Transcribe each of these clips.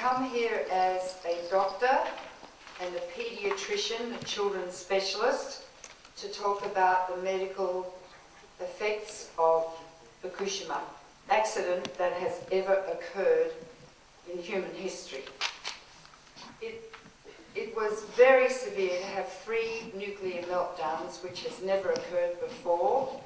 come here as a doctor and a paediatrician, a children's specialist, to talk about the medical effects of Fukushima, accident that has ever occurred in human history. It was very severe to have 3 nuclear meltdowns, which has never occurred before.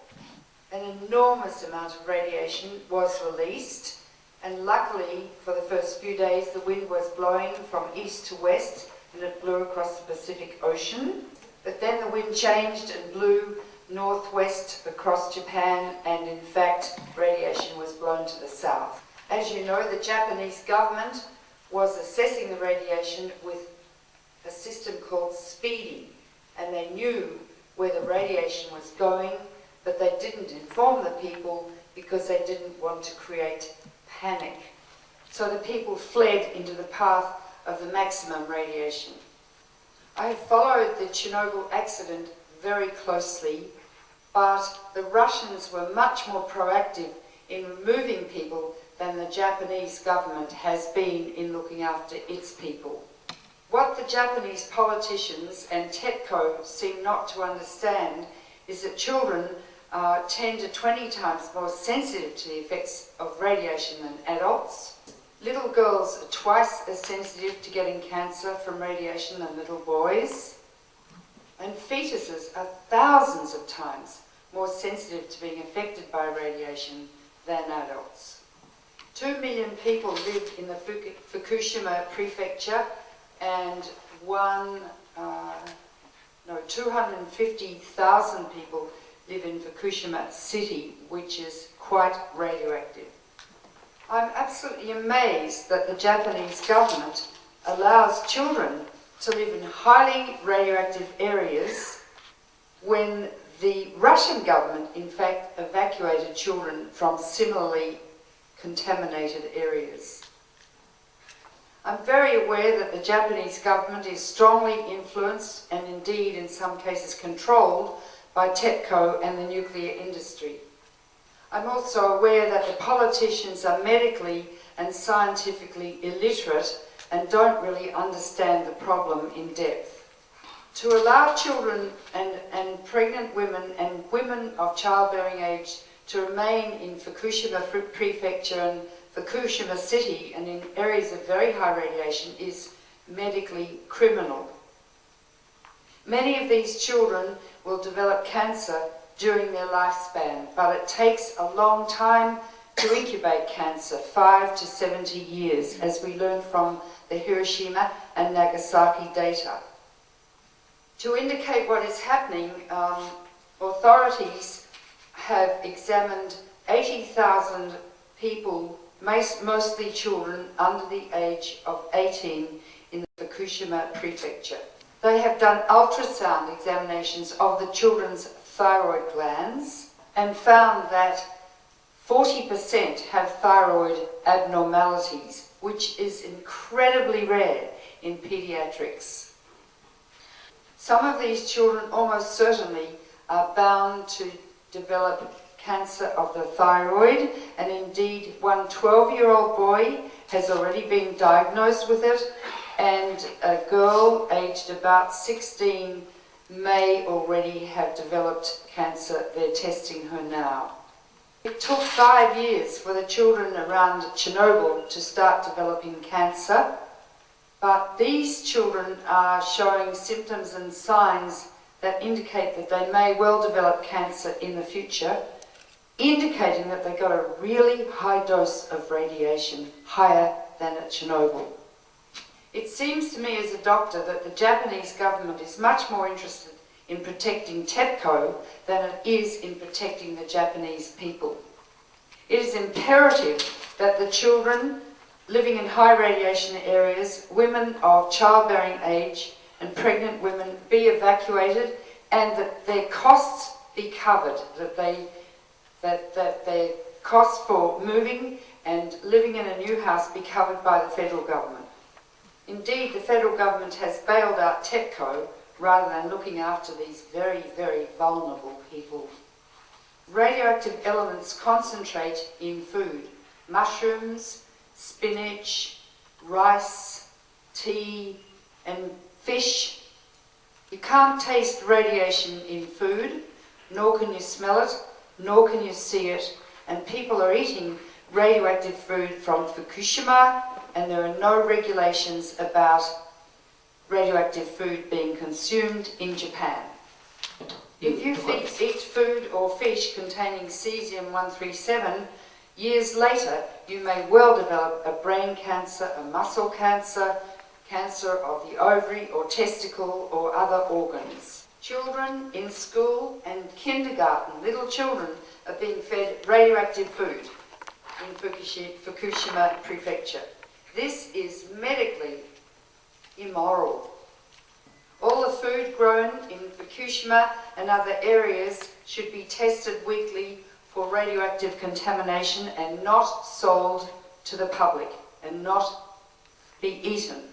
An enormous amount of radiation was released, and luckily for the first few days the wind was blowing from east to west and it blew across the Pacific Ocean. But then the wind changed and blew northwest across Japan, and in fact radiation was blown to the south. As you know, the Japanese government was assessing the radiation with a system called speeding, and they knew where the radiation was going, but they didn't inform the people because they didn't want to create panic. So the people fled into the path of the maximum radiation. I have followed the Chernobyl accident very closely, but the Russians were much more proactive in removing people than the Japanese government has been in looking after its people. What the Japanese politicians and TEPCO seem not to understand is that children are 10 to 20 times more sensitive to the effects of radiation than adults. Little girls are twice as sensitive to getting cancer from radiation than little boys. And fetuses are thousands of times more sensitive to being affected by radiation than adults. 2 million people live in the Fukushima prefecture, and 250,000 people live in Fukushima city, which is quite radioactive. I'm absolutely amazed that the Japanese government allows children to live in highly radioactive areas when the Russian government, in fact, evacuated children from similarly contaminated areas. I'm very aware that the Japanese government is strongly influenced and indeed in some cases controlled by TEPCO and the nuclear industry. I'm also aware that the politicians are medically and scientifically illiterate and don't really understand the problem in depth. To allow children and pregnant women and women of childbearing age to remain in Fukushima prefecture and Fukushima city and in areas of very high radiation is medically criminal. Many of these children will develop cancer during their lifespan, but it takes a long time to incubate cancer, 5 to 70 years, as we learn from the Hiroshima and Nagasaki data. To indicate what is happening, authorities have examined 80,000 people, mostly children under the age of 18 in the Fukushima prefecture. They have done ultrasound examinations of the children's thyroid glands and found that 40% have thyroid abnormalities, which is incredibly rare in pediatrics. Some of these children almost certainly are bound to develop cancer of the thyroid, and indeed one 12-year-old boy has already been diagnosed with it, and a girl aged about 16 may already have developed cancer. They're testing her now. It took 5 years for the children around Chernobyl to start developing cancer, but these children are showing symptoms and signs that indicate that they may well develop cancer in the future, indicating that they got a really high dose of radiation, higher than at Chernobyl. It seems to me as a doctor that the Japanese government is much more interested in protecting TEPCO than it is in protecting the Japanese people. It is imperative that the children living in high radiation areas, women of childbearing age and pregnant women be evacuated, and that their costs be covered, that their costs for moving and living in a new house be covered by the federal government. Indeed, the federal government has bailed out TEPCO rather than looking after these very, very vulnerable people. Radioactive elements concentrate in food: mushrooms, spinach, rice, tea, and fish. You can't taste radiation in food, nor can you smell it, nor can you see it, and people are eating radioactive food from Fukushima, and there are no regulations about radioactive food being consumed in Japan. If you eat food or fish containing cesium-137, years later you may well develop a brain cancer, a muscle cancer, cancer of the ovary or testicle or other organs. Children in school and kindergarten, little children, are being fed radioactive food in Fukushima prefecture. This is medically immoral. All the food grown in Fukushima and other areas should be tested weekly for radioactive contamination and not sold to the public and not be eaten.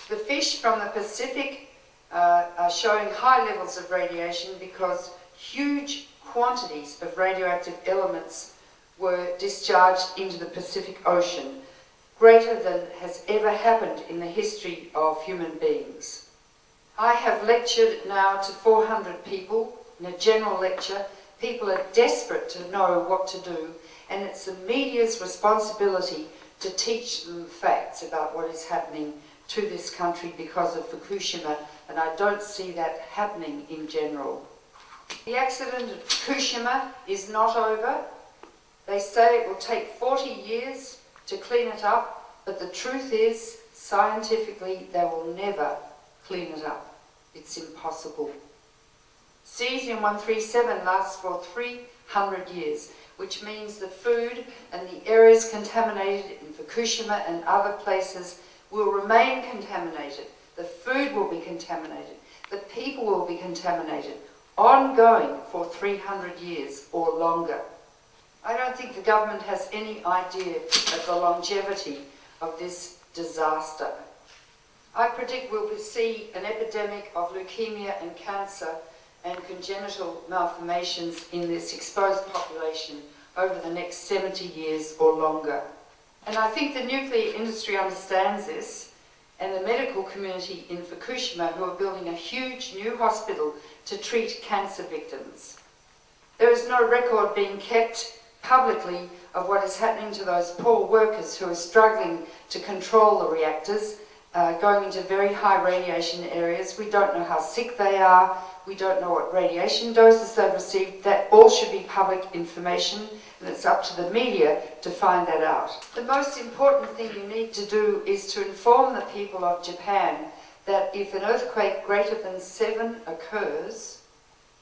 The fish from the Pacific are showing high levels of radiation because huge quantities of radioactive elements were discharged into the Pacific Ocean, greater than has ever happened in the history of human beings. I have lectured now to 400 people in a general lecture. People are desperate to know what to do, and it's the media's responsibility to teach them facts about what is happening to this country because of Fukushima, and I don't see that happening in general. The accident at Fukushima is not over. They say it will take 40 years to clean it up, but the truth is, scientifically, they will never clean it up. It's impossible. Cesium-137 lasts for 300 years, which means the food and the areas contaminated in Fukushima and other places will remain contaminated. The food will be contaminated. The people will be contaminated, ongoing for 300 years or longer. I don't think the government has any idea of the longevity of this disaster. I predict we'll see an epidemic of leukemia and cancer and congenital malformations in this exposed population over the next 70 years or longer. And I think the nuclear industry understands this, and the medical community in Fukushima, who are building a huge new hospital to treat cancer victims. There is no record being kept publicly of what is happening to those poor workers who are struggling to control the reactors, going into very high radiation areas. We don't know how sick they are. We don't know what radiation doses they've received. That all should be public information, and it's up to the media to find that out. The most important thing you need to do is to inform the people of Japan that if an earthquake greater than 7 occurs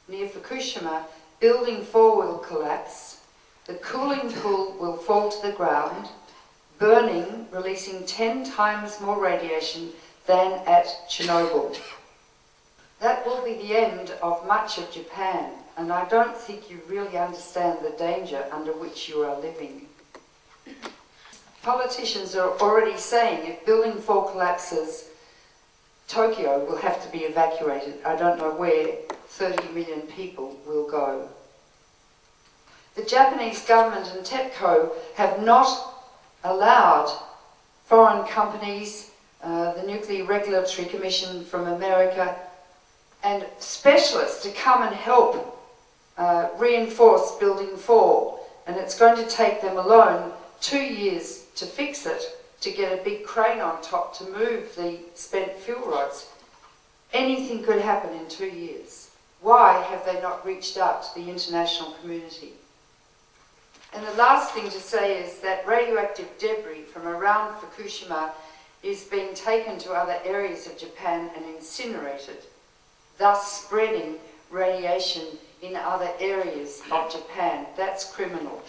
near Fukushima, building 4 will collapse, the cooling pool will fall to the ground, burning, releasing 10 times more radiation than at Chernobyl. That will be the end of much of Japan, and I don't think you really understand the danger under which you are living. Politicians are already saying if Building 4 collapses, Tokyo will have to be evacuated. I don't know where 30 million people will go. The Japanese government and TEPCO have not allowed foreign companies, the Nuclear Regulatory Commission from America, and specialists to come and help reinforce Building 4. And it's going to take them alone 2 years to fix it, to get a big crane on top to move the spent fuel rods. Anything could happen in 2 years. Why have they not reached out to the international community? And the last thing to say is that radioactive debris from around Fukushima is being taken to other areas of Japan and incinerated, thus spreading radiation in other areas of Japan. That's criminal.